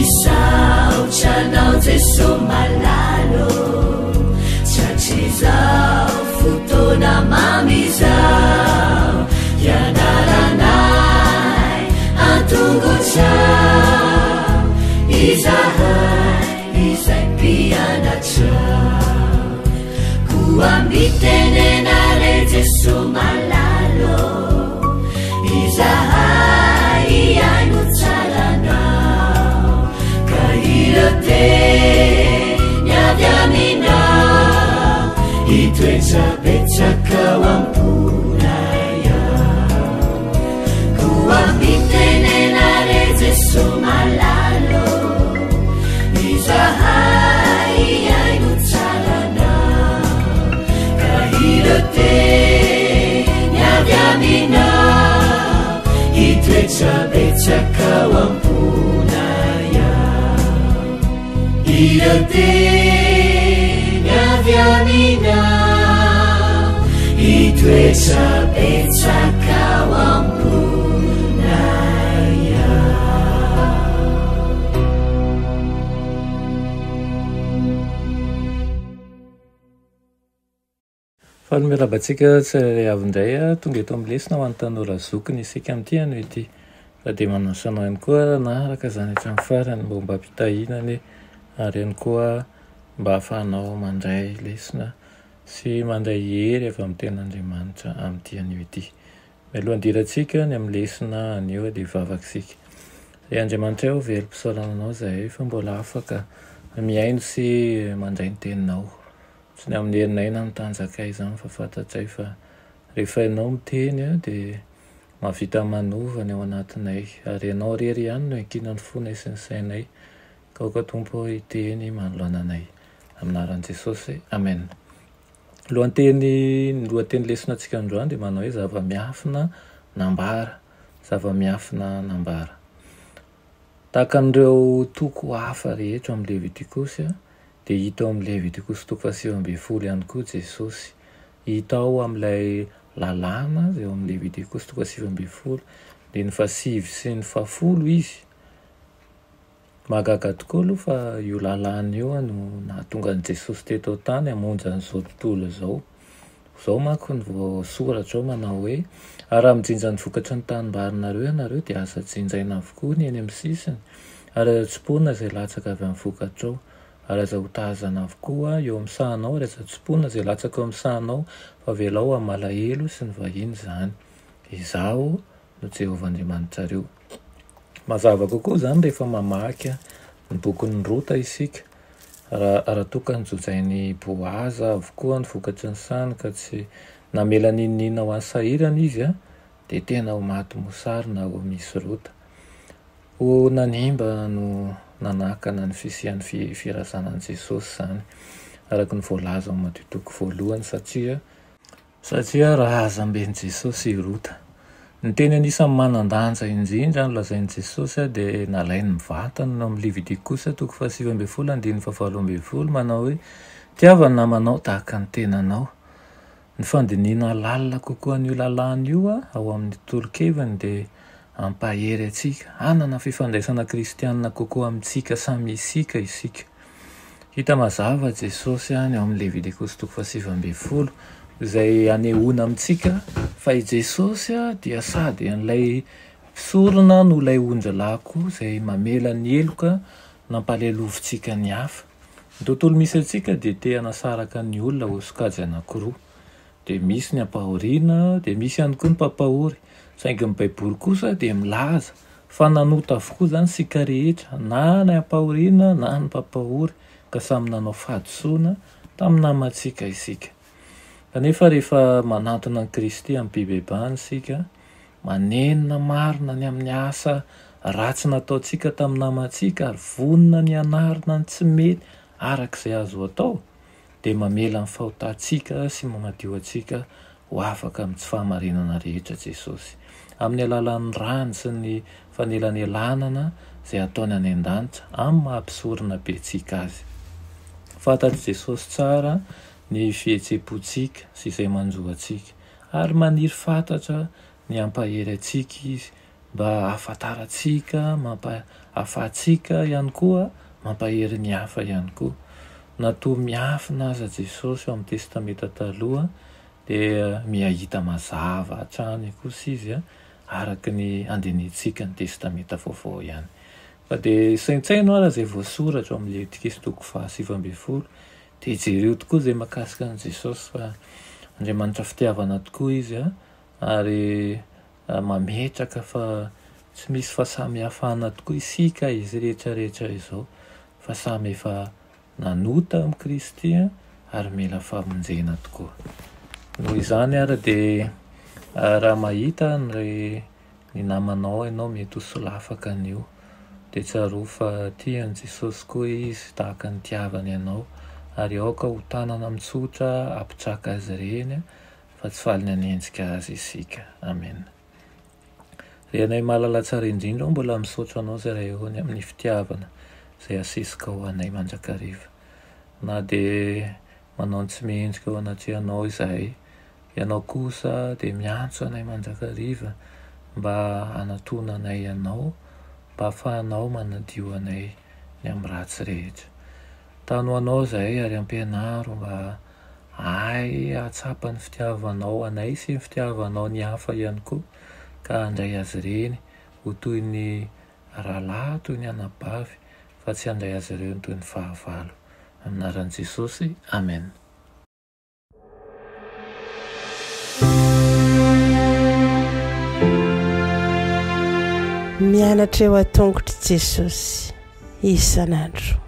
misaotranao jeso malalo tratrizao fotoana mamizao ianaranay antongotrao izahay izay mpianatrao koa mitenenare jeso malalo izahay iaino tsaranao ka irate niavy aminao itoetsapetsakao amponaya koa mitenenare jeso malalo izahay iaino tsaranao ka irate niavy aminao itoetsapetsakao amponaya irate niavy aminao itoetsapetsakao amponaya. Falomerabantsika tsirairay avindray tonga eto amin'ny lesina ho an'ny tanora zokiny isika amin'ity ano ity fa dia manasanao ihany koa naharaka zany hatramin'ny farany mba mba mpitahinany ary ihany koa mba hahafahanao mandray lesina sy mandray hery avy amin'ny ten'Andriamanitra amin'ity anio ity. Mialoha andirantsika ny amin'ny lesina anio dia vavakisika. Ry Andriamanitra ao verim-pisaorananao zahay fa mbola afaka miaino sy mandray ny teninao. Tsy ny amin'ny herinay na ny tanjakay izany fa fantatray fa rehefa ianao miteny dia mahavita manovana ao anatinay ary ianao rery ihany no ankinany fonay sy ny sainay ka oka tompo hiteny manoloana anay amin'ny anaran'i Jesosy. Amen. Lohateny lesona antsika androany dia manao hoe zava-miafina nambara. Zava-miafina nambara. Tahaka an'ireo toko hafa rehetra amin'ny Levitikosy dia hita ao amin'ny Levitikosy toko 7:20 ihany koa Jesosy. Hita ao amin'ilay lalàna eo amin'ny Levitikosy toko 7:20 dia ny 7 sy ny 10 izy. Mahagaga tokoa aloha fa io lalàna io no nahatonga an'i Jesosy teto tany hamonjy an'izao tontolo izao. Izao manko ny voasoratra ao manao hoe ary mijinja ny vokatry ny tanimbarianareo ianareo dia aza jinjaina avokoa ny eny amin'ny sisiny ary aza tsimponina izay latsaka avy amin'ny vokatra ao ary aza hotazana avokoa eo amin'ny sahanao ary aza tsimponina izay latsaka eo amin'ny sahanao fa velao amin'ny malahelo sy ny vahiny izany. Izaho no Jehovah Andriamanitrareo. Mazava kokoa izany rehefa mamaky ny bokin'ny Rota isika raha toka nojojain'ny Boaza avokoa ny vokatry ny sany ka tsy namela ninina ho an'ny sahirana izy dia tena ho maty mosary na ho misy rota. Ho nanimba no nanakana ny fisian'ny firazanan'i Jesosy izany araka ny voalaza ao Mateo toko voalohany satria raha azamben'i Jesosy rota. Ny teny anisan'ny manan-danja indrindra no lazain'i Jesosy dia nalainy mivantana no amin'ny Levitikosy toko 7:12 manao hoe tiavany namanao tahaka ny tenanao. Ny fandiniana lalina kokoa an'io lalàna io ao amin'ny tolokeviny dia ampahery atsika hanana fifandraisana kristianina kokoa amintsika samy isika. Hita mazava Jesosy any ao amin'ny Levitikosy toko 7:20 izay anehoana amintsika fa i Jesosy dia sady an'ilay sorona no ilay ondry-lako izay mamela ny eloka nampalelovintsika ny hafa. Ny tontolo misy antsika dia te hanasaraka ny olona ho sokajy anankiroa. Dia misy ny ampahoriana dia misy ihany koa ny mpampahory. Saingy ny Baiboly kosa dia milaza fa nanota avokoa izany sika rehetra na ny ampahoriana na ny mpampahory ka samy nanao fahadosoana tamin'ny namantsika isika. Kanefa rehefa manantona ny Kristy amin'ny bibebany isika manenina marina ny amin'ny asa ratsy nataontsika tamin'ny namantsika ary vonona ny anarina ny tsy mety arak'izay azo atao dia mamela ny fahotantsika sy mamadio antsika ho afaka amin'ny tsy fahamarinana rehetra Jesosy amin'ny alalan'ny rany sy ny fanelanelanana izay ataony any an-danitra amin'ny mahampisorona be antsika azy. Fantatry Jesosy tsara ny fihetsem-pontsika sy izay manjo antsika ary maniry fantatra ny ampahery antsika izy mba afataratsika afatsika ihany koa mampahery ny hafa ihany koa. Natoa miafina aza Jesosy amin'ny testameta taloha dia miahita mazava hatrany kosa izy araky ny andenitsika ny testameta vaovao ihany. Fa dia saintsaino ara izay voasoratra amin'ny Levitikisy 7:20 dia jereo tokoa izay mahakasika an' Jesosy fa Andriamanitra fitiavana tokoa izy ary mametraka fa tsy misy fahasamihafana tokoa isika izy rehetrarehetra izao fa samy efa nanota amin'ny Kristy ary mila famonjena tokoa. Noho izany ara dia raha mahita ny namanao ianao mety ho solafaka an'io dia tsaro fa tian'i Jesosy koa izy tahaka ny tiavany ianao ary aoka ho tanana mitsotra apitraka azy ireny fa tsy faly hanenjika azy isika. Amen. Renay mahalala tsara indrindra mbola misaotra anao zay raha eo amin'ny fitiavana izay asesika ho anay mandrakariva. Na dia manao ny tsy mendrika ao anatrehanao izahay, ianao kosa dia miantso anay mandrakariva mba hanatona anay ianao, mba ahafahanao manadio anay ny amin'ny ratsy rehetra. Tano anao izahay ary ampianaro mba hay hatsapa ny fitiavanao anay sy ny fitiavanao ny hafa ihany koa ka handray azy ireny ho toy ny rahalahy toy ny anabavy fa tsy handray azy ireo toy ny fahavalo. Amin'ny anaran'i Jesosy. Amen. Mianatra eo an-tongotry Jesosy isan'andro.